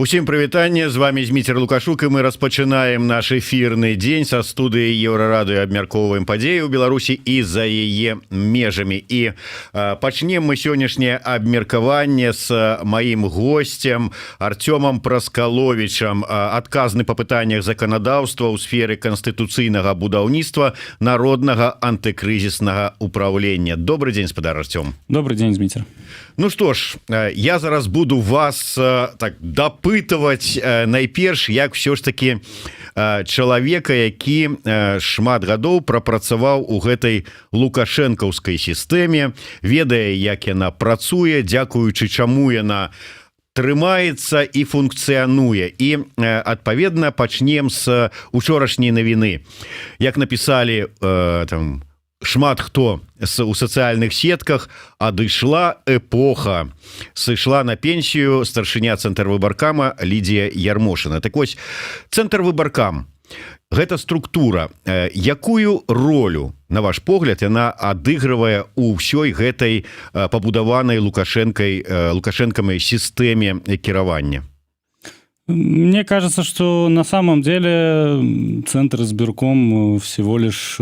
Усім прывітанне, з вами Зміцер Лукашук, і мы распачынаем наш эфірны дзень са студыі Еўрарады, абмяркоўваем падзеі ў Беларусі і за яе межамі. І пачнем мы сённяшняе абмеркаванне з маім госцем Артёмам Праскаловічам, адказны па пытаннях заканадаўства ў сферы канстытуцыйнага будаўніцтва народнага антыкрызіснага управлення. Добрый дзень, спадар Артём. Добрый дзень, Зміцер. Ну што ж, я зараз буду вас так дапытваць найперш, як ўсё ж таки чалавека, які шмат гадоў прапрацаваў у гэтай лукашэнкаўскай сістэме, ведае, як яна працуе, дзякуючы чаму яна трымаецца і функцыянуе. І адпаведна пачнем з учорашняй навіны. Як напісалі там шмат хто у сацыяльных сетках, адышла эпоха, сышла на пенсію старшыня Цэнтрвыбаркама Лідія Ярмошына. Так вось, Цэнтрвыбаркам, гэта структура, якую ролю, на ваш погляд, яна адыгрывае у ўсёй гэтай пабудаванай лукашэнкамай сістэме кіравання? Мне кажется, что на самом деле Центр избирком всего лишь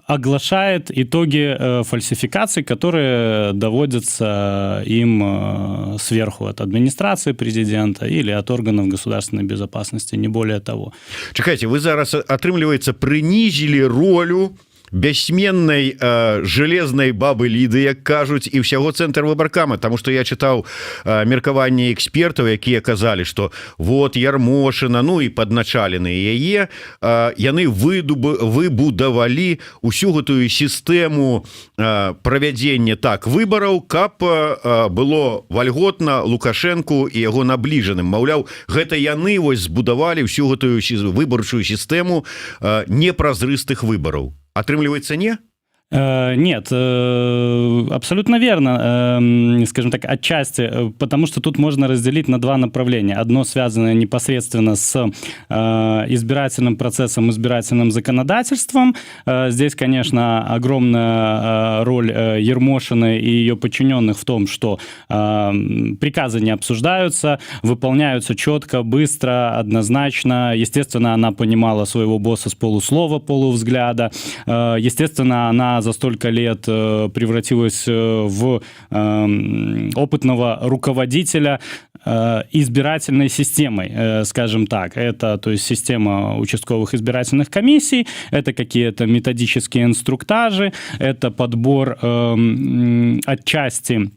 оглашает итоги фальсификаций, которые доводятся им сверху от администрации президента или от органов государственной безопасности, не более того. Чакайте, вы зараз, атрымліваецца, прынізілі ролю бессменной железной бабы Лиды, як кажуць, і ўсяго Цэнтрвыбаркама, тому что я чытаў меркаванне экспертаў, якія казалі, что вот Ярмошына, ну і падначалены яе, яны выбудавалі усю гэтую сістэму правядзення так выбараў, каб было вальготна Лукашэнку і яго набліжаным. Маўляў, гэта яны вось збудавалі усю гэтую выбарчую сістэму непразрыстых выбараў. Отрымливается не? Нет, абсолютно верно, скажем так, отчасти, потому что тут можно разделить на два направления. Одно связано непосредственно с избирательным процессом, избирательным законодательством. Здесь, конечно, огромная роль Ярмошиной и ее подчиненных в том, что приказы не обсуждаются, выполняются четко, быстро, однозначно. Естественно, она понимала своего босса с полуслова, полувзгляда. Естественно, она за столько лет превратилась в опытного руководителя избирательной системой, скажем так. Это, то есть, система участковых избирательных комиссий, это какие-то методические инструктажи, это подбор отчасти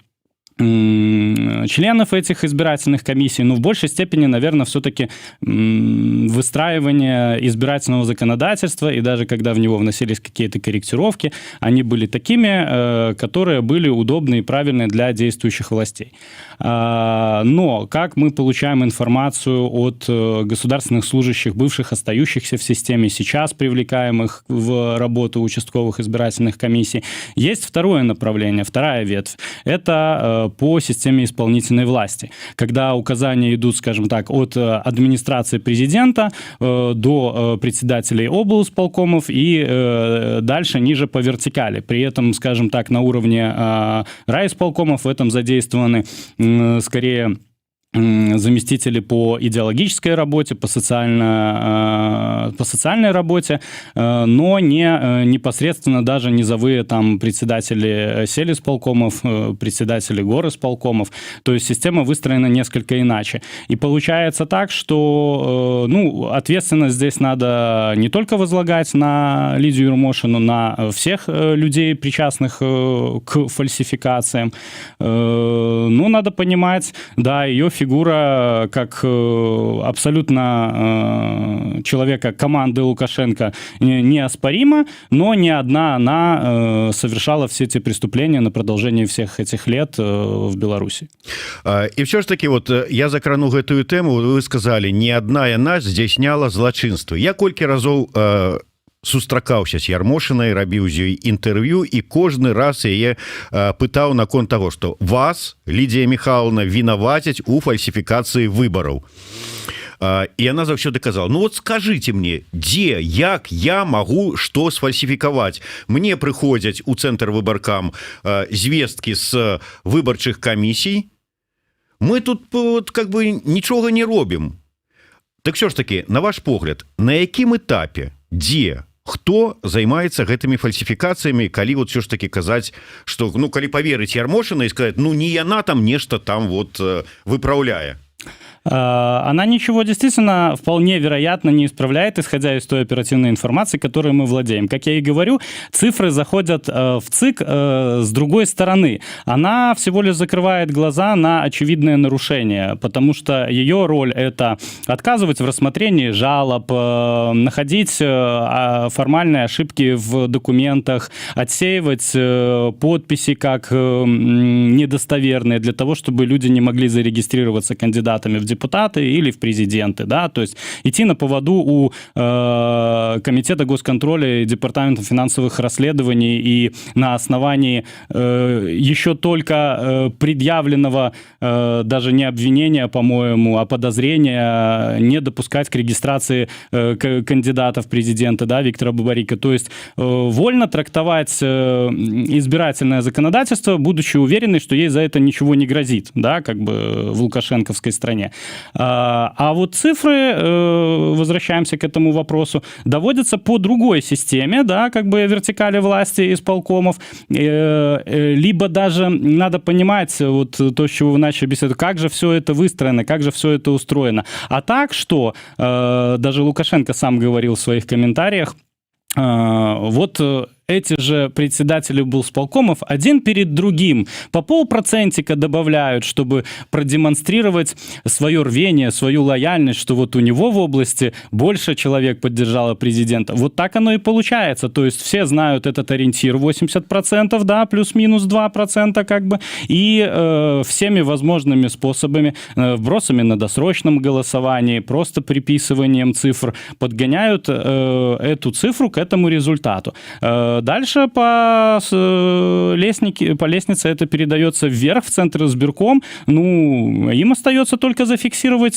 членов этих избирательных комиссий, но в большей степени, наверное, все-таки выстраивание избирательного законодательства, и даже когда в него вносились какие-то корректировки, они были такими, которые были удобны и правильны для действующих властей. Но как мы получаем информацию от государственных служащих, бывших, остающихся в системе, сейчас привлекаемых в работу участковых избирательных комиссий, есть второе направление, вторая ветвь. Это по системе исполнительной власти, когда указания идут, скажем так, от администрации президента до председателей облсполкомов и дальше ниже по вертикали. При этом, скажем так, на уровне райисполкомов в этом задействованы скорее заместители по идеологической работе, по социальной работе, но не непосредственно даже низовые там председатели сельисполкомов, председатели горисполкомов. То есть система выстроена несколько иначе. И получается так, что ответственность здесь надо не только возлагать на Лидию Ярмошину, на всех людей, причастных к фальсификациям, но надо понимать, да, ее фигура как абсолютно человека команды Лукашенко неоспорима, но не одна она совершала все эти преступления на продолжении всех этих лет в Беларуси. И все ж таки, вот я закрану гэтую тему, вы сказали, не одна яна здзяйсняла злачынства. Я колькі разоў сустракаўся з Ярмошынай, рабіў з ёй інтэрв'ю і кожны раз яе пытаў наконт таго, што вас, Лідія Михайловна, вінавацяць у фальсіфікацыі выбараў. І яна заўсёды казала: ну вот скажите мне, дзе, як я магу што сфальсіфікаваць? Мне прыходзяць у цэнтр выбаркам звесткі з выбарчых камісій, мы тут вот, как бы нічога не робім. Так що ж таки, на ваш погляд, на якім этапе, дзе, хто займаецца гэтымі фальсіфікацыямі, калі вот все ж таки казаць, што ну калі поверыць Ярмошына і сказаць, ну не яна там нешта там вот выпраўляе? Она ничего действительно вполне вероятно не исправляет, исходя из той оперативной информации, которой мы владеем. Как я и говорю, цифры заходят в ЦИК с другой стороны. Она всего лишь закрывает глаза на очевидные нарушения, потому что ее роль — это отказывать в рассмотрении жалоб, находить формальные ошибки в документах, отсеивать подписи как недостоверные для того, чтобы люди не могли зарегистрироваться кандидатами в депутаты или в президенты, да, то есть идти на поводу у Комитета госконтроля и Департамента финансовых расследований и на основании еще только предъявленного даже не обвинения, по-моему, а подозрения не допускать к регистрации кандидата в президенты, да, Виктора Бабарика, то есть вольно трактовать избирательное законодательство, будучи уверенной, что ей за это ничего не грозит, да, как бы в лукашенковской стране. А вот цифры, возвращаемся к этому вопросу, доводятся по другой системе, да, как бы вертикали власти исполкомов, либо даже надо понимать, вот то, с чего вы начали беседу, как же все это выстроено, как же все это устроено. А так, что даже Лукашенко сам говорил в своих комментариях, вот эти же председатели облсполкомов один перед другим по полпроцентика добавляют, чтобы продемонстрировать свое рвение, свою лояльность, что вот у него в области больше человек поддержало президента. Вот так оно и получается. То есть все знают этот ориентир 80%, да, плюс-минус 2% как бы, и всеми возможными способами, вбросами на досрочном голосовании, просто приписыванием цифр подгоняют эту цифру к этому результату. Дальше по лестнице это передается вверх, в Центр избирком. Ну, им остается только зафиксировать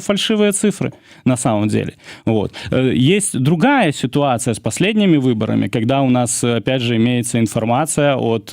фальшивые цифры на самом деле. Вот. Есть другая ситуация с последними выборами, когда у нас, опять же, имеется информация от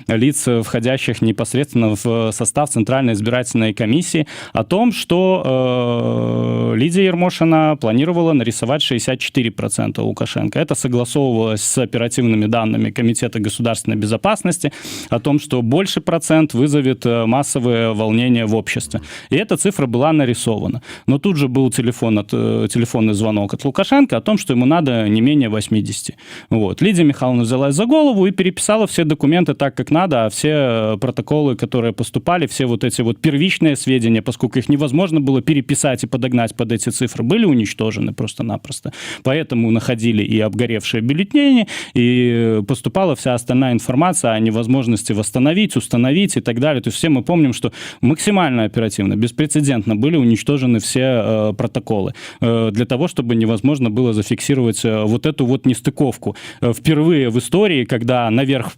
лиц, входящих непосредственно в состав Центральной избирательной комиссии, о том, что Лидия Ярмошина планировала нарисовать 64% Лукашенко. Это согласовывалось с оперативными данными Комитета государственной безопасности о том, что больше процент вызовет массовые волнения в обществе. И эта цифра была нарисована. Но тут же был телефонный звонок от Лукашенко о том, что ему надо не менее 80. Вот. Лидия Михайловна взялась за голову и переписала все документы так, как надо, а все протоколы, которые поступали, все вот эти вот первичные сведения, поскольку их невозможно было переписать и подогнать под эти цифры, были уничтожены просто-напросто. Поэтому находили и обгоревшие бюллетени, и поступала вся остальная информация о невозможности восстановить, установить и так далее. То есть все мы помним, что максимально оперативно, беспрецедентно были уничтожены все протоколы для того, чтобы невозможно было зафиксировать вот эту вот нестыковку. Впервые в истории, когда наверх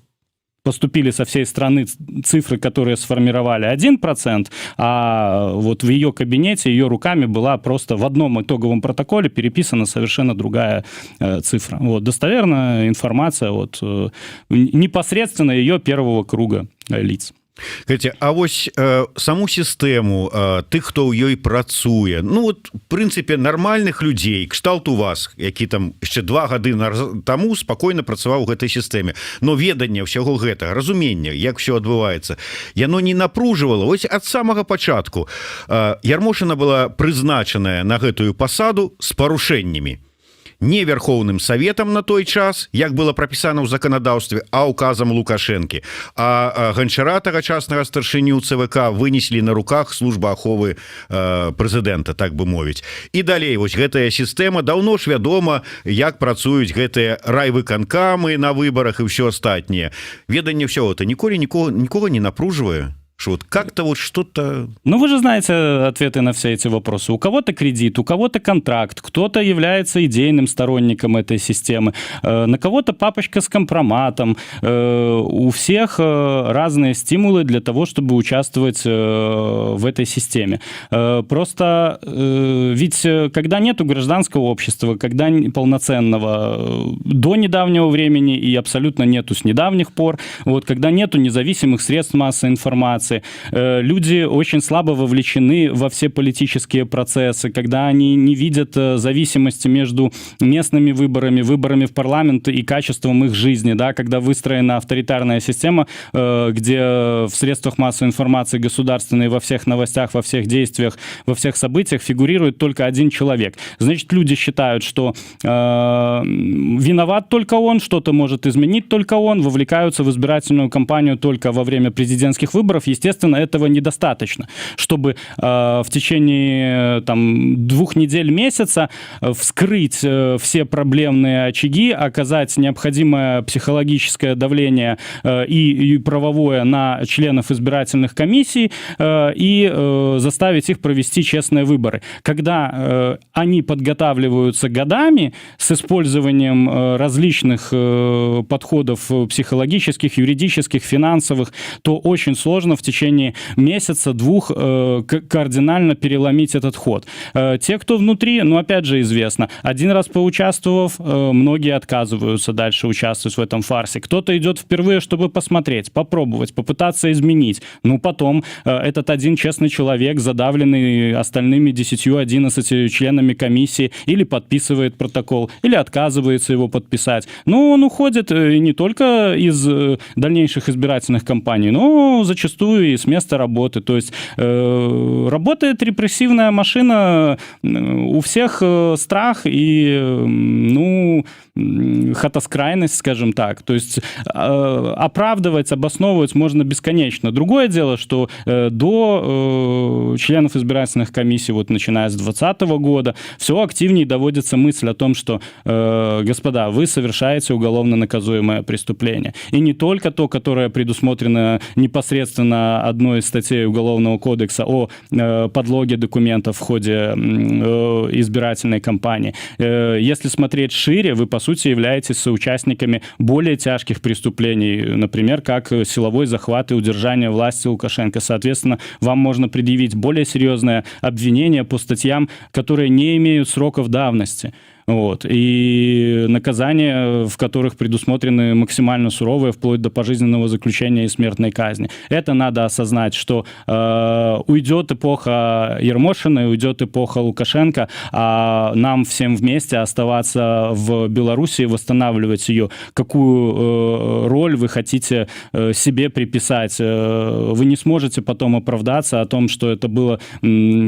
поступили со всей страны цифры, которые сформировали 1%, а вот в ее кабинете, ее руками была просто в одном итоговом протоколе переписана совершенно другая цифра. Вот, достоверная информация от непосредственно ее первого круга лиц. Кстати, а вось саму сістэму тых, хто ў ёй працуе, ну вот в прынцыпе нармальных людзей, кшталт у вас, які там яшчэ 2 гады таму спакойна працаваў у гэтай сістэме, но веданне ўсяго гэтага, разуменне, як все адбываецца, яно не напружвала. Вось ад самага пачатку Ярмошына была прызначаная на гэтую пасаду з парушэннямі. Не Верховным Советом на той час, як было прапісана ў заканадаўстве, а указам Лукашэнкі. А Ганчара, тагачаснага старшыню ЦВК, вынеслі на руках служба аховы прэзідэнта, так бы мовіць. І далей, вось гэтая сістэма, даўно ж вядома, як працуюць гэтыя райвыканкамы на выбарах і ўсё астатняе. Веданне ўсяго, это ніколі нікога не напружвае? Что вот как-то вот что-то... Ну, вы же знаете ответы на все эти вопросы. У кого-то кредит, у кого-то контракт, кто-то является идейным сторонником этой системы, на кого-то папочка с компроматом. У всех разные стимулы для того, чтобы участвовать в этой системе. Просто ведь когда нету гражданского общества, когда полноценного до недавнего времени и абсолютно нету с недавних пор, вот, когда нету независимых средств массовой информации, люди очень слабо вовлечены во все политические процессы, когда они не видят зависимости между местными выборами, выборами в парламент и качеством их жизни, да, когда выстроена авторитарная система, где в средствах массовой информации государственной во всех новостях, во всех действиях, во всех событиях фигурирует только один человек. Значит, люди считают, что виноват только он, что-то может изменить только он, вовлекаются в избирательную кампанию только во время президентских выборов. Естественно, этого недостаточно, чтобы в течение 2 недель, месяца вскрыть все проблемные очаги, оказать необходимое психологическое давление и правовое на членов избирательных комиссий и заставить их провести честные выборы. Когда они подготавливаются годами с использованием различных подходов психологических, юридических, финансовых, то очень сложно в течение месяца-двух кардинально переломить этот ход. Те, кто внутри, опять же известно, один раз поучаствовав, многие отказываются дальше участвовать в этом фарсе. Кто-то идет впервые, чтобы посмотреть, попробовать, попытаться изменить. Потом этот один честный человек, задавленный остальными 10-11 членами комиссии, или подписывает протокол, или отказывается его подписать. Он уходит не только из дальнейших избирательных кампаний, но зачастую и с места работы. То есть работает репрессивная машина, у всех страх и, хатоскрайность, скажем так. То есть оправдывать, обосновывать можно бесконечно. Другое дело, что до членов избирательных комиссий, начиная с 2020 года, все активнее доводится мысль о том, что, господа, вы совершаете уголовно наказуемое преступление. И не только то, которое предусмотрено непосредственно одной из статей Уголовного кодекса о подлоге документов в ходе избирательной кампании. Если смотреть шире, вы, по сути, являетесь соучастниками более тяжких преступлений, например, как силовой захват и удержание власти Лукашенко. Соответственно, вам можно предъявить более серьезное обвинение по статьям, которые не имеют сроков давности. И наказания, в которых предусмотрены максимально суровые, вплоть до пожизненного заключения и смертной казни. Это надо осознать, что уйдет эпоха Ермошина, уйдет эпоха Лукашенко, а нам всем вместе оставаться в Беларуси, восстанавливать ее. Какую роль вы хотите себе приписать? Вы не сможете потом оправдаться о том, что это было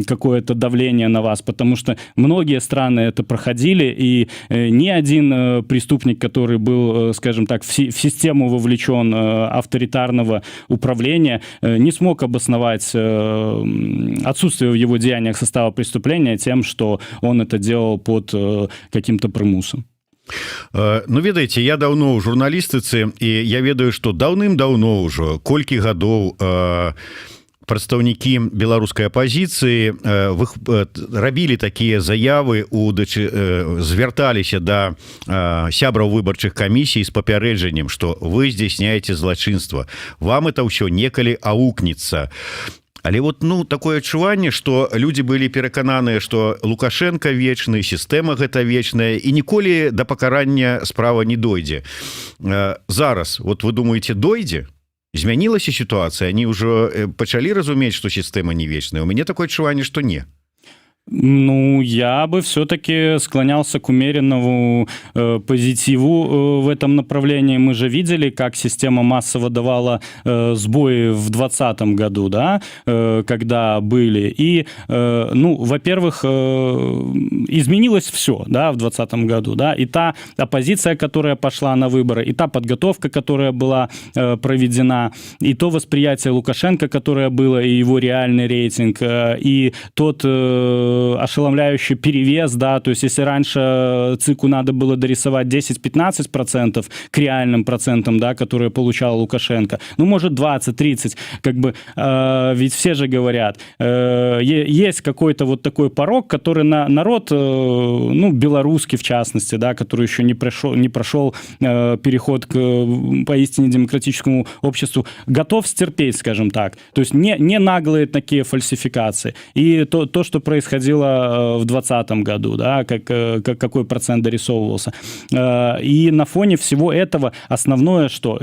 какое-то давление на вас, потому что многие страны это проходили, и ни один преступник, который был, скажем так, в систему вовлечен авторитарного управления, не смог обосновать отсутствие в его деяниях состава преступления тем, что он это делал под каким-то примусом. Ведаеце, я даўно ў журналістыцы, і я ведаю, што даўным-даўно ўжо колькі гадоў прадстаўнікі беларускай апазіцыі рабілі такія заявы, звярталіся да сябраў выбарчых камісій з папярэджаннем, што вы здзяйсняеце злачынства, вам это ўсё некалі аукнецца. Але такое адчуванне, што людзі былі перакананыя, што Лукашенко вечны, сістэма гэта вечная, і ніколі да пакарання справа не дойдзе. Зараз, вы думаеце, дойдзе? Змянілася ситуация, они уже пачалі разумець, что система не вечная. У меня такое адчуванне, что не. Я бы все-таки склонялся к умеренному позитиву в этом направлении. Мы же видели, как система массово давала сбои в 2020 году, да, когда были. И, во-первых, изменилось все, да, в 2020 году, да, и та оппозиция, которая пошла на выборы, и та подготовка, которая была проведена, и то восприятие Лукашенко, которое было, и его реальный рейтинг, и тот ошеломляющий перевес, да, то есть если раньше ЦИКу надо было дорисовать 10-15% к реальным процентам, да, которые получал Лукашенко, ну, может, 20-30, как бы, ведь все же говорят, есть какой-то вот такой порог, который народ, ну, белорусский в частности, да, который еще не прошел переход к поистине демократическому обществу, готов стерпеть, скажем так. То есть не наглые такие фальсификации. И то что происходило в 2020 году, да, какой процент дорисовывался. И на фоне всего этого основное, что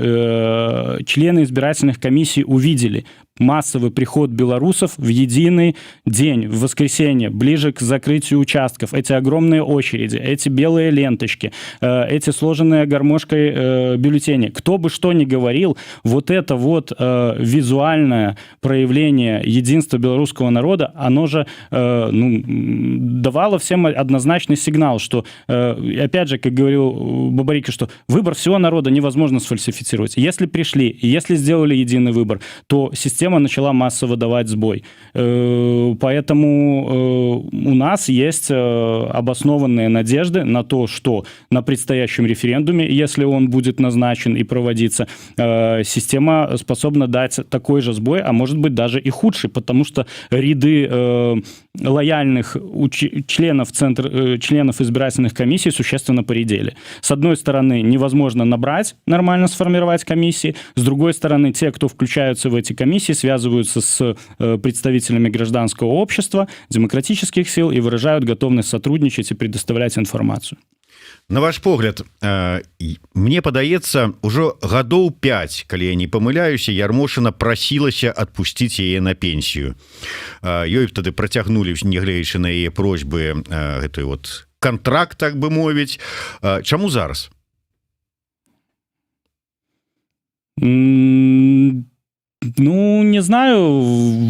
члены избирательных комиссий увидели массовый приход белорусов в единый день, в воскресенье, ближе к закрытию участков. Эти огромные очереди, эти белые ленточки, эти сложенные гармошкой бюллетени. Кто бы что ни говорил, вот это вот визуальное проявление единства белорусского народа, оно же давало всем однозначный сигнал, что, опять же, как говорил Бабарика, что выбор всего народа невозможно сфальсифицировать. Если пришли, если сделали единый выбор, то система начала массово давать сбой. Поэтому у нас есть обоснованные надежды на то, что на предстоящем референдуме, если он будет назначен и проводиться, система способна дать такой же сбой, а может быть даже и худший, потому что ряды лояльных членов избирательных комиссий существенно поредели. С одной стороны, невозможно набрать, нормально сформировать комиссии. С другой стороны, те, кто включаются в эти комиссии, связываются с представителями гражданского общества, демократических сил и выражают готовность сотрудничать и предоставлять информацию. На ваш погляд, мне падаецца, ужо гадоў 5, калі я не памыляюся, Ярмошына прасілася адпусціць яе на пенсію. Ёй тады працягнулі, нягледзячы на яе просьбы, гэты вот контракт, так бы мовіць. Чаму зараз? Ну, не знаю.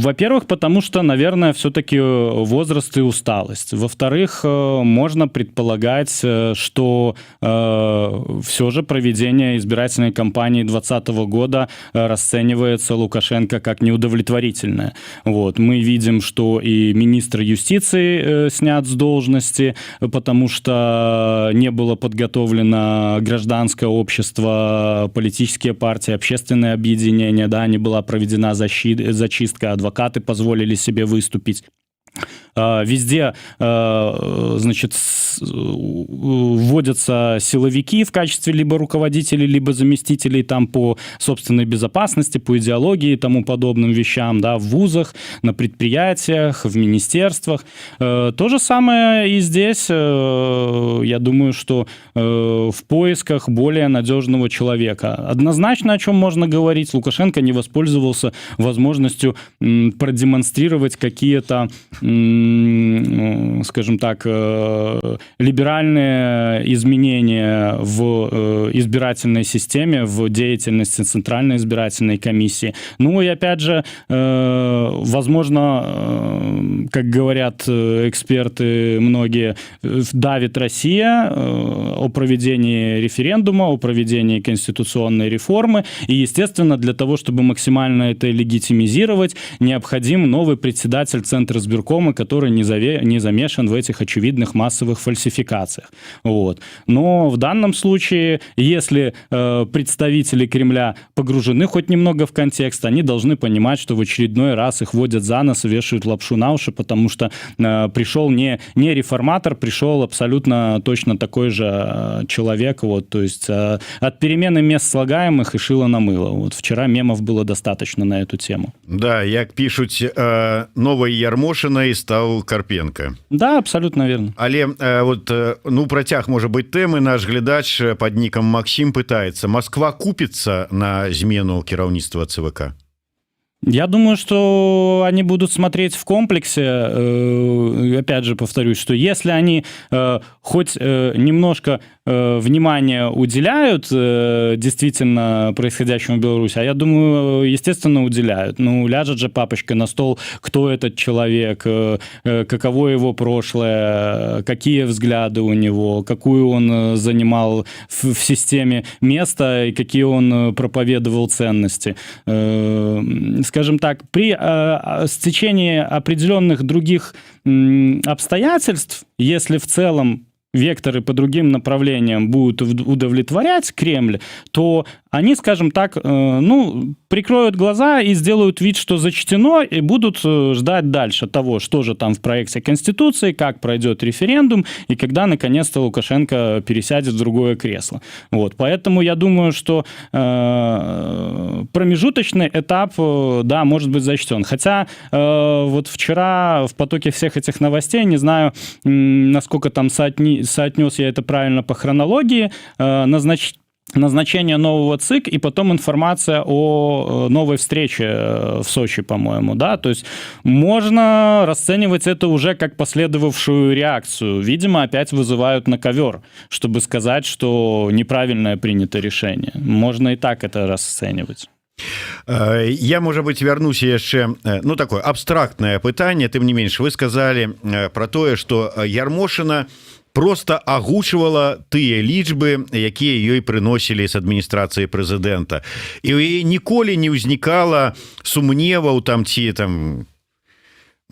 Во-первых, потому что, наверное, все-таки возраст и усталость. Во-вторых, можно предполагать, что все же проведение избирательной кампании 2020 года расценивается Лукашенко как неудовлетворительное. Вот. Мы видим, что и министр юстиции снят с должности, потому что не было подготовлено гражданское общество, политические партии, общественные объединения, да, не была проведена зачистка, адвокаты позволили себе выступить. Везде, значит, вводятся силовики в качестве либо руководителей, либо заместителей там по собственной безопасности, по идеологии и тому подобным вещам, да, в вузах, на предприятиях, в министерствах. То же самое и здесь. Я думаю, что в поисках более надежного человека. Однозначно, о чем можно говорить, Лукашенко не воспользовался возможностью продемонстрировать какие-то, скажем так, либеральные изменения в избирательной системе, в деятельности Центральной избирательной комиссии. Ну и опять же, возможно, как говорят эксперты многие, давит Россия о проведении референдума, о проведении конституционной реформы. И, естественно, для того, чтобы максимально это легитимизировать, необходим новый председатель Центризбиркома, который не замешан в этих очевидных массовых фальсификациях. Вот. Но в данном случае, если представители Кремля погружены хоть немного в контекст, они должны понимать, что в очередной раз их водят за нос и вешают лапшу на уши, потому что пришел не реформатор, пришел абсолютно точно такой же человек. Вот, то есть от перемены мест слагаемых и шило на мыло. Вот вчера мемов было достаточно на эту тему. Да, як пишут, новой Ярмошиной стал Карпенко. Да, абсолютно верно. Але вот, ну, працяг может быть темы. Наш глядач под ником Максим пытается. Москва купится на змену кіраўніцтва ЦВК? Я думаю, что они будут смотреть в комплексе. Опять же повторюсь, что если они хоть немножко внимания уделяют действительно происходящему в Беларуси, а я думаю, естественно, уделяют. Ну, ляжет же папочка на стол, кто этот человек, каково его прошлое, какие взгляды у него, какую он занимал в системе место и какие он проповедовал ценности. скажем так, при стечении определенных других обстоятельств, если в целом векторы по другим направлениям будут удовлетворять Кремль, то они, скажем так, прикроют глаза и сделают вид, что зачтено, и будут ждать дальше того, что же там в проекте Конституции, как пройдет референдум, и когда, наконец-то, Лукашенко пересядет в другое кресло. Вот. Поэтому я думаю, что промежуточный этап, да, может быть зачтен. Хотя вот вчера в потоке всех этих новостей, не знаю, насколько там соотнес я это правильно по хронологии, назначение нового ЦИК и потом информация о новой встрече в Сочи, по-моему, да, то есть можно расценивать это уже как последовавшую реакцию. Видимо, опять вызывают на ковер, чтобы сказать, что неправильное принято решение. Можно и так это расценивать. Я, может быть, вярнуся яшчэ, такое абстрактное пытанне, тым не менш, вы сказали про тое, что Ярмошина просто агучвала тыя лічбы, якія ёй прыносілі з адміністрацыі прэзідэнта. І ў яе ніколі не ўзнікала сумневаў там ці там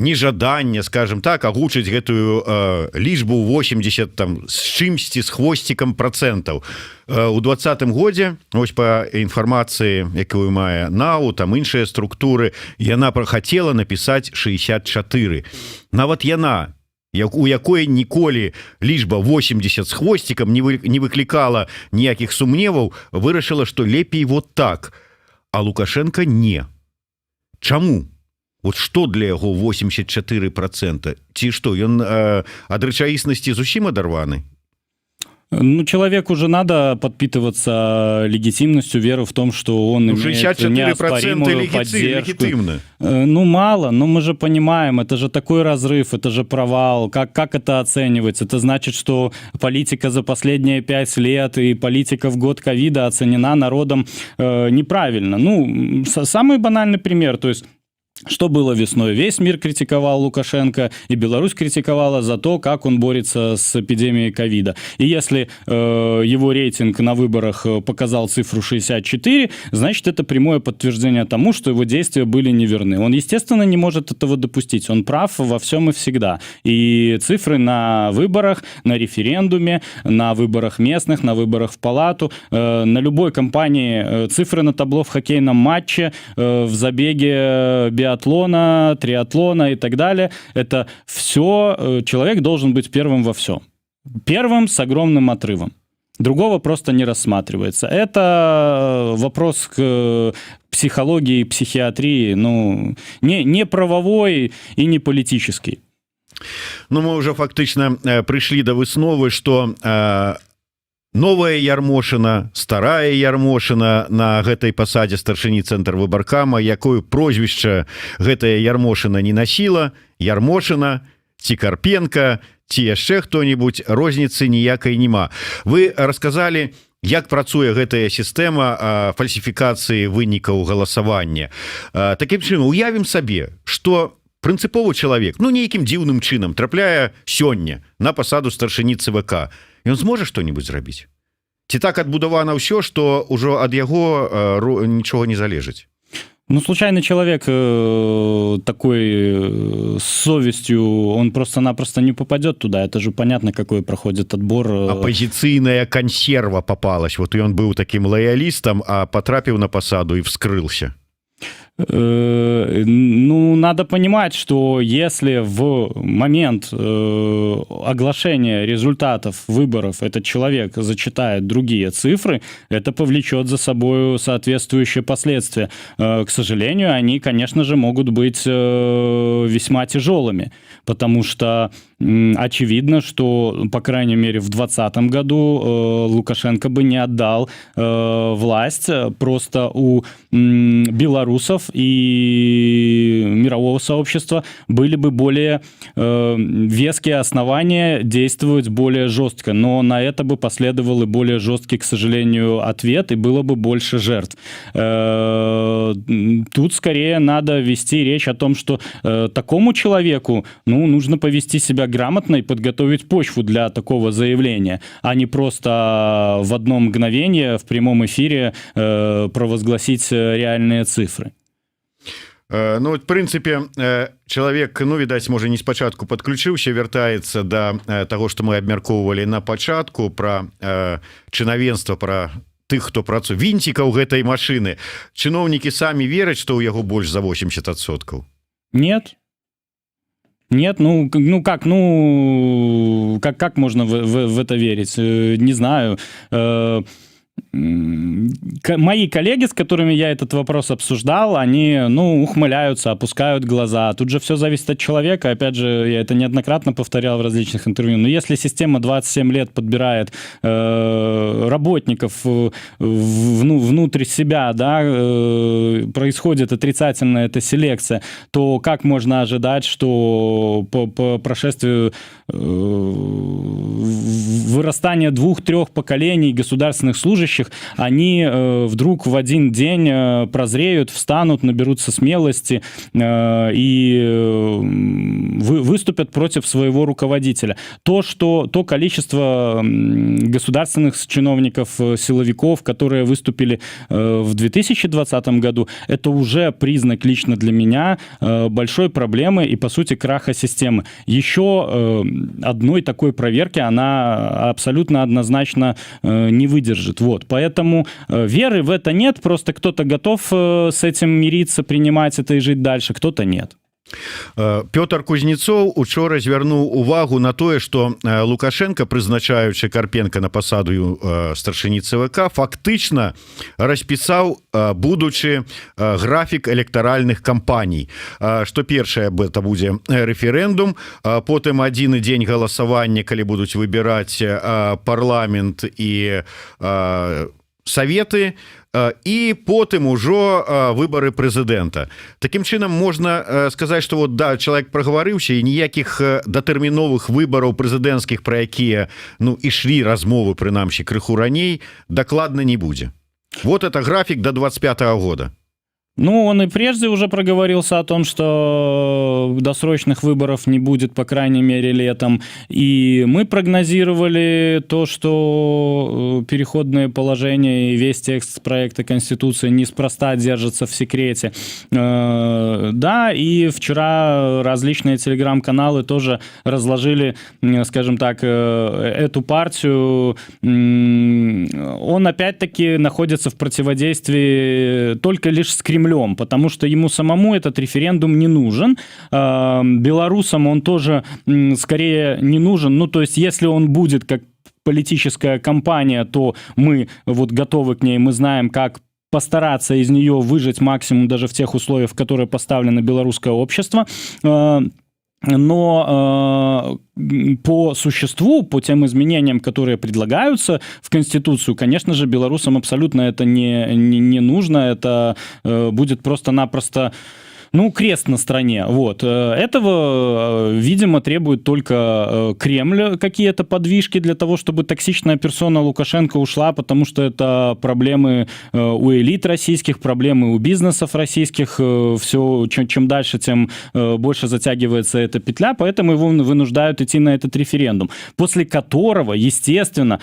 нежадання, скажем так, агучыць гэтую лічбу 80 там з чымсьці з хвосцікам процентаў. У 2020 годзе, вось па інфармацыі, якую мае НАУ, там іншыя структуры, яна хацела напісаць 64. Нават яна, у якой ніколі лічба 80 з хвосцікам не выклікала ніякіх сумневаў, вырашыла, што лепей вот так, а Лукашенко не. Чаму? Вот што для яго 84%? Ці што, ён ад рэчаіснасці зусім адарваны? Человеку же надо подпитываться легитимностью, веры в том, что он имеет неоспоримую поддержку. Мало, но мы же понимаем, это же такой разрыв, это же провал. Как это оценивать? Это значит, что политика за последние 5 лет и политика в год ковида оценена народом неправильно. Самый банальный пример, то есть что было весной? Весь мир критиковал Лукашенко, и Беларусь критиковала за то, как он борется с эпидемией ковида. И если его рейтинг на выборах показал цифру 64, значит, это прямое подтверждение тому, что его действия были неверны. Он, естественно, не может этого допустить. Он прав во всем и всегда. И цифры на выборах, на референдуме, на выборах местных, на выборах в палату, на любой кампании, цифры на табло в хоккейном матче, в забеге биатлона, триатлона и так далее. Это все, человек должен быть первым во всем. Первым с огромным отрывом. Другого просто не рассматривается. Это вопрос к психологии и психиатрии, не правовой и не политический. Мы уже фактично пришли до высновы, что новая Ярмошина, старая Ярмошина на гэтай пасадзе старшыні цэнтр выбаркама, якое прозвішча гэтая Ярмошина не носила, Ярмошина ці Карпенко, ці яшчэ хто-нибудь, розніцы ніякай няма. Вы рассказали, як працуе гэтая сістэма фальсіфікацыі вынікаў галасавання. Такім чынам, уявім сабе, што прынцыповы чалавек, нейкім дзіўным чынам трапляе сёння на пасаду старшыні ЦВК, ён зможа што-нибудь зрабіць? Ці так адбудавана ўсё, што ўжо ад яго нічога не залежыць? Случайный человек такой с совестью, он просто-напросто не попадет туда. Это же понятно, какой проходит отбор. Оппозиционная консерва попалась. Вот и он был таким лоялистом, а потрапил на посаду и вскрылся. Надо понимать, что если в момент оглашения результатов выборов этот человек зачитает другие цифры, это повлечет за собой соответствующие последствия. К сожалению, они, конечно же, могут быть весьма тяжелыми, потому что очевидно, что, по крайней мере, в 2020 году Лукашенко бы не отдал власть. Просто у белорусов и мирового сообщества были бы более веские основания действовать более жестко. Но на это бы последовал и более жесткий, к сожалению, ответ, и было бы больше жертв. Тут скорее надо вести речь о том, что такому человеку нужно повести себя грамотно и подготовить почву для такого заявления, а не просто в одно мгновение в прямом эфире провозгласить реальные цифры. Ну, в прынцыпе, чалавек, ну, відаць, можа, не спачатку падключыўся, вяртаецца да таго, што мы абмяркоўвалі на пачатку пра чынавенства, пра тых, хто працуе, вінцікаў гэтай машыны. Чыноўнікі самі вераць, што ў яго больш за 80%? Нет. Нет, как можно в это верить? Не знаю. Мои коллеги, с которыми я этот вопрос обсуждал, они, ухмыляются, опускают глаза. Тут же все зависит от человека. Опять же, я это неоднократно повторял в различных интервью. Но если система 27 лет подбирает работников внутрь себя, да, происходит отрицательная эта селекция, то как можно ожидать, что по прошествию вырастания 2-3 поколений государственных служащих, они вдруг в один день прозреют, встанут, наберутся смелости и выступят против своего руководителя. То количество государственных чиновников, силовиков, которые выступили в 2020 году, это уже признак лично для меня большой проблемы и, по сути, краха системы. Еще одной такой проверки она абсолютно однозначно не выдержит. Вот. Поэтому веры в это нет, просто кто-то готов с этим мириться, принимать это и жить дальше, кто-то нет. Пётр Кузнецоў учора звярнуў увагу на тое, што Лукашенко, прызначаючы Карпенка на пасаду старшыні ЦВК, фактычна распісаў будучы графік электаральных кампаній, што першае это будзе рэферэндум, потым адзіны дзень галасавання, калі будуць выбіраць парламент і саветы, і потым ужо выбары прэзідэнта. Такім чынам можна сказаць, што вот да, чалавек прагаварыўся і ніякіх датэрміновых выбараў прэзідэнцкіх, пра якія ішлі размовы, прынамсі, крыху раней, дакладна не будзе. Вот это графік до 25-го года. Он и прежде уже проговорился о том, что досрочных выборов не будет, по крайней мере, летом. И мы прогнозировали то, что переходные положения и весь текст проекта Конституции неспроста держатся в секрете. Да, и вчера различные телеграм-каналы тоже разложили, скажем так, эту партию. Он опять-таки находится в противодействии только лишь с Кремлем, потому что ему самому этот референдум не нужен. Белорусам он тоже скорее не нужен. То есть, если он будет как политическая кампания, то мы вот готовы к ней, мы знаем, как постараться из нее выжать максимум даже в тех условиях, в которые поставлено белорусское общество. Но по существу, по тем изменениям, которые предлагаются в Конституцию, конечно же, белорусам абсолютно это не нужно. Это будет просто-напросто крест на стране. Вот. Этого, видимо, требует только Кремль, какие-то подвижки для того, чтобы токсичная персона Лукашенко ушла, потому что это проблемы у элит российских, проблемы у бизнесов российских. Все, чем дальше, тем больше затягивается эта петля, поэтому его вынуждают идти на этот референдум, после которого, естественно,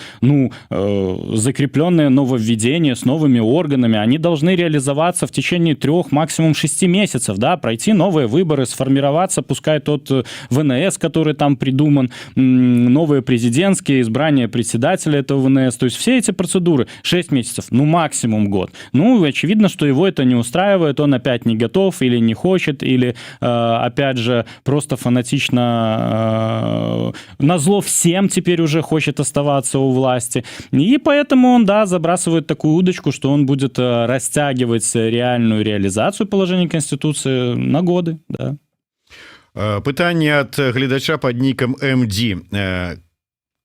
закрепленные нововведения с новыми органами, они должны реализоваться в течение 3, максимум 6 месяцев, да, пройти новые выборы, сформироваться, пускай тот ВНС, который там придуман, новые президентские, избрание председателя этого ВНС, то есть все эти процедуры 6 месяцев, максимум год. Очевидно, что его это не устраивает, он опять не готов или не хочет, или, опять же, просто фанатично назло всем теперь уже хочет оставаться у власти. И поэтому он, да, забрасывает такую удочку, что он будет растягивать реальную реализацию положений Конституции на годы, да. Пытанне ад гледача пад нікам МД.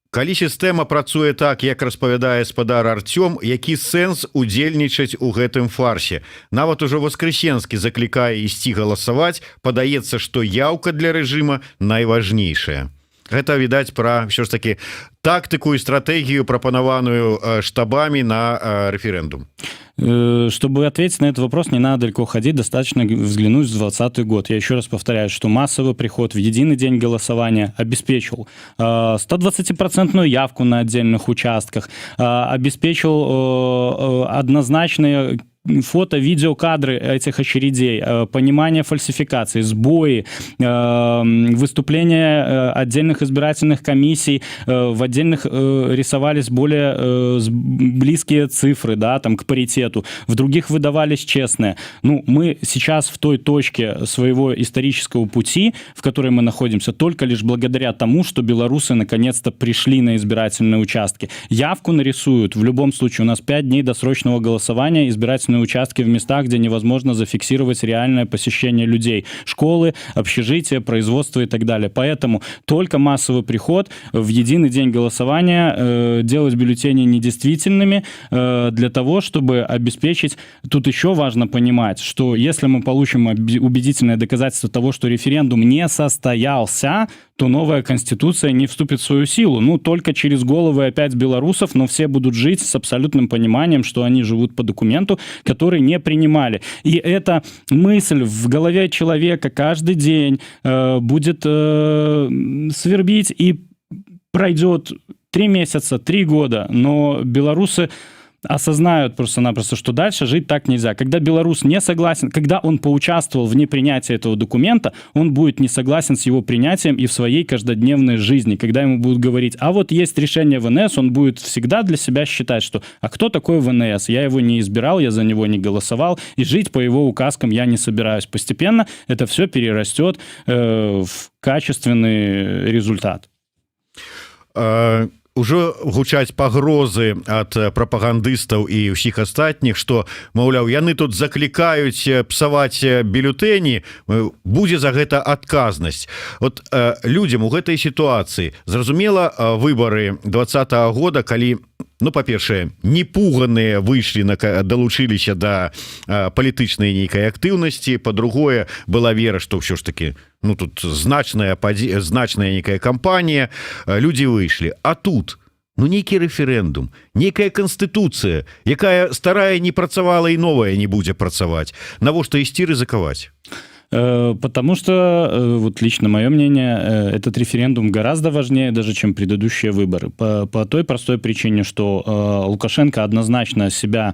Калі сістэма працуе так, як распавядае спадар Артём, які сэнс удзельнічаць у гэтым фарсе? Нават ужо Воскресенскі заклікае ісці галасаваць, падаецца, што яўка для рэжыма найважнейшая. Гэта, відаць, пра ўсё ж такі тактыку і стратэгію, прапанаваную штабамі на референдум. Чтобы ответить на этот вопрос, не надо далеко ходить, достаточно взглянуть в 2020 год. Я еще раз повторяю, что массовый приход в единый день голосования обеспечил 120% явку на отдельных участках, обеспечил однозначные фото-видеокадры этих очередей, понимание фальсификаций, сбои, выступления отдельных избирательных комиссий, в отдельных рисовались более близкие цифры, да, там, к паритету, в других выдавались честные. Ну, мы сейчас в той точке своего исторического пути, в которой мы находимся, только лишь благодаря тому, что белорусы наконец-то пришли на избирательные участки. Явку нарисуют. В любом случае, у нас 5 дней досрочного голосования, избирательные участки в местах, где невозможно зафиксировать реальное посещение людей. Школы, общежития, производство и так далее. Поэтому только массовый приход в единый день голосования, делать бюллетени недействительными для того, чтобы обеспечить... Тут еще важно понимать, что если мы получим убедительное доказательство того, что референдум не состоялся, то новая конституция не вступит в свою силу. Ну, только через головы опять белорусов, но все будут жить с абсолютным пониманием, что они живут по документу, который не принимали. И эта мысль в голове человека каждый день будет свербить, и пройдет 3 месяца, 3 года, но белорусы осознают просто-напросто, что дальше жить так нельзя. Когда белорус не согласен, когда он поучаствовал в непринятии этого документа, он будет не согласен с его принятием и в своей каждодневной жизни. Когда ему будут говорить, а вот есть решение ВНС, он будет всегда для себя считать, что а кто такой ВНС? Я его не избирал, я за него не голосовал, и жить по его указкам я не собираюсь. Постепенно это все перерастет в качественный результат. Ужо гучаць пагрозы ад прапагандыстаў і ўсіх астатніх, што, маўляў, яны тут заклікаюць псаваць бюлетэні, будзе за гэта адказнасць. От людзям у гэтай сітуацыі, зразумела, выбары 2020 года, калі, ну, па-першае, непуганыя выйшлі, далучыліся да палітычнай нейкай актыўнасці, па-другое, была вера, што ўсё ж такі, ну, тут значная некая кампанія, людзі выйшлі. А тут, ну, нейкі рэферэндум, нейкая канстытуцыя, якая старая не працавала і новая не будзе працаваць. Навошта ісці рызыкаваць? Потому что, вот лично мое мнение, этот референдум гораздо важнее даже, чем предыдущие выборы. По той простой причине, что Лукашенко однозначно себя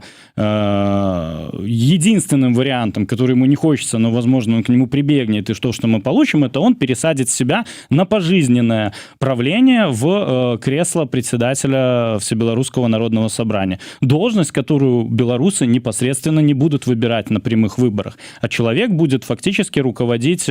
единственным вариантом, который ему не хочется, но, возможно, он к нему прибегнет, и что мы получим, это он пересадит себя на пожизненное правление в кресло председателя Всебелорусского народного собрания. Должность, которую белорусы непосредственно не будут выбирать на прямых выборах, а человек будет фактически руководить,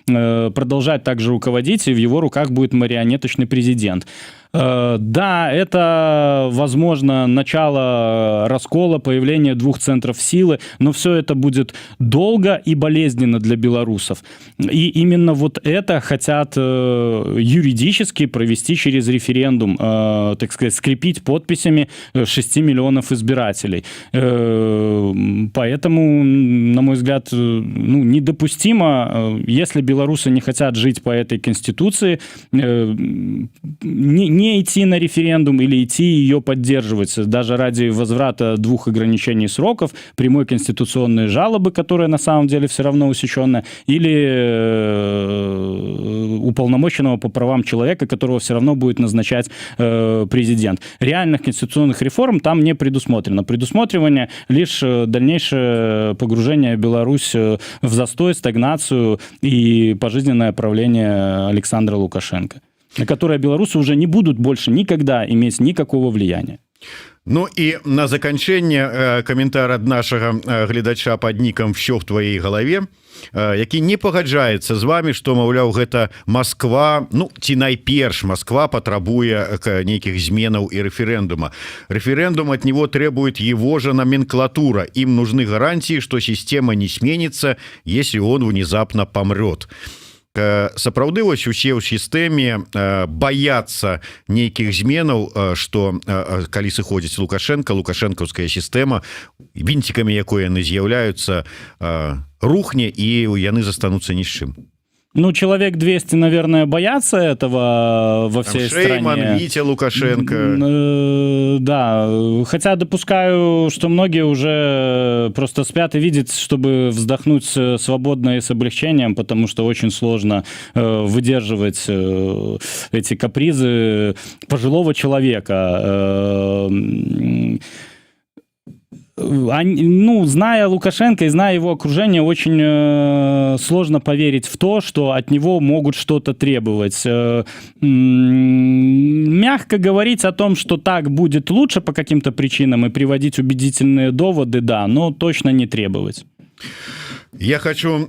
продолжать также руководить, и в его руках будет марионеточный президент. Да, это, возможно, начало раскола, появления 2 центров силы, но все это будет долго и болезненно для белорусов. И именно вот это хотят юридически провести через референдум, так сказать, скрепить подписями 6 миллионов избирателей. Поэтому, на мой взгляд, ну, недопустимо, если белорусы не хотят жить по этой конституции, не идти на референдум или идти ее поддерживать, даже ради возврата 2 ограничений сроков, прямой конституционной жалобы, которая на самом деле все равно усеченная, или уполномоченного по правам человека, которого все равно будет назначать президент. Реальных конституционных реформ там не предусмотрено. Предусмотрено лишь дальнейшее погружение Беларусь в застой, стагнацию и пожизненное правление Александра Лукашенко, на которое белорусы уже не будут больше никогда иметь никакого влияния. Ну і на заканчэнне каментар ад нашага гледача пад нікам «Всё в твоей галаве», які не пагаджаецца з вами, што, маўляў, гэта Москва, ну, ці найперш Москва патрабуе нейкіх зменаў і рэферэндума. Референдум от него требует его же номенклатура. Им нужны гарантии, что система не сменится, если он внезапно помрет. Сапраўды вось усе ў сістэме баяцца нейкіх зменаў, што калі сыходзіць лукашэнкаўская сістэма, вінцікамі якой яны з'яўляюцца, рухне і яны застануцца ні з чым. Ну, человек 200, наверное, боятся этого во всей Шейман, стране. Витя Лукашенко. Да, хотя допускаю, что многие уже просто спят и видят, чтобы вздохнуть свободно и с облегчением, потому что очень сложно выдерживать эти капризы пожилого человека. ну, зная Лукашенко и зная его окружение, очень сложно поверить в то, что от него могут что-то требовать. Мягко говорить о том, что так будет лучше по каким-то причинам и приводить убедительные доводы, да, но точно не требовать. Я хочу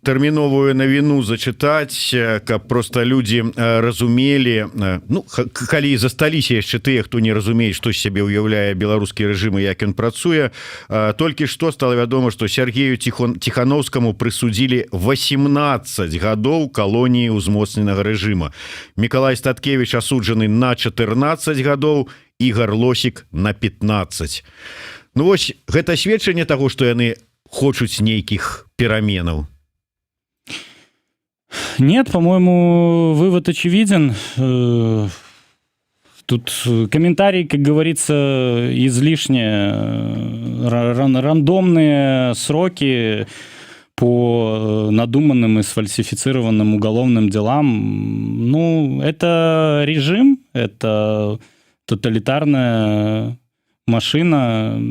тэрміновую навіну зачытаць, каб просто люди разумелі, ну, калі засталіся яшчэ тыя, хто не разумеюць, што з сябе ўяўляе беларускі рэжым і як ён працуе. Толькі што стала вядома, што Сергею Тихановскаму прысудзілі 18 гадоў калоніі ўзмоцненага рэжыма. Мікалай Статкевич асуджаны на 14 гадоў, Ігор Лосік на 15. Ну вось гэта сведчанне таго, што яны хочуць нейкіх пераменаў. Нет, по-моему, вывод очевиден. Тут комментарии, как говорится, излишне. Рандомные сроки по надуманным и сфальсифицированным уголовным делам. Ну, это режим, это тоталитарная машина.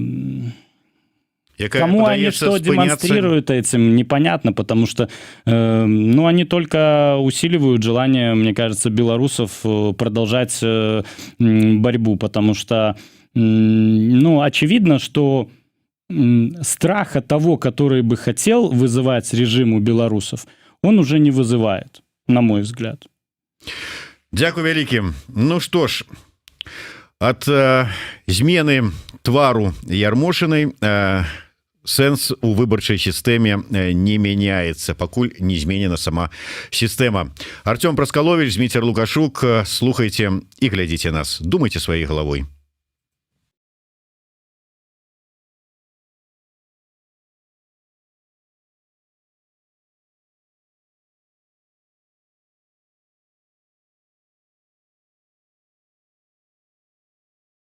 Кому они что демонстрируют этим, непонятно, потому что ну, они только усиливают желание, мне кажется, белорусов продолжать борьбу, потому что ну, очевидно, что страха того, который бы хотел вызывать режим у белорусов, он уже не вызывает, на мой взгляд. Дякую вялікім. Ну что ж, от змены твару Ярмошынай сэнс у выбарчай сістэме не мяняецца, пакуль не зменена сама сістэма. Артём Праскаловіч, Зміцер Лукашук, слухайце і глядзіце нас. Думайце сваёй галавой.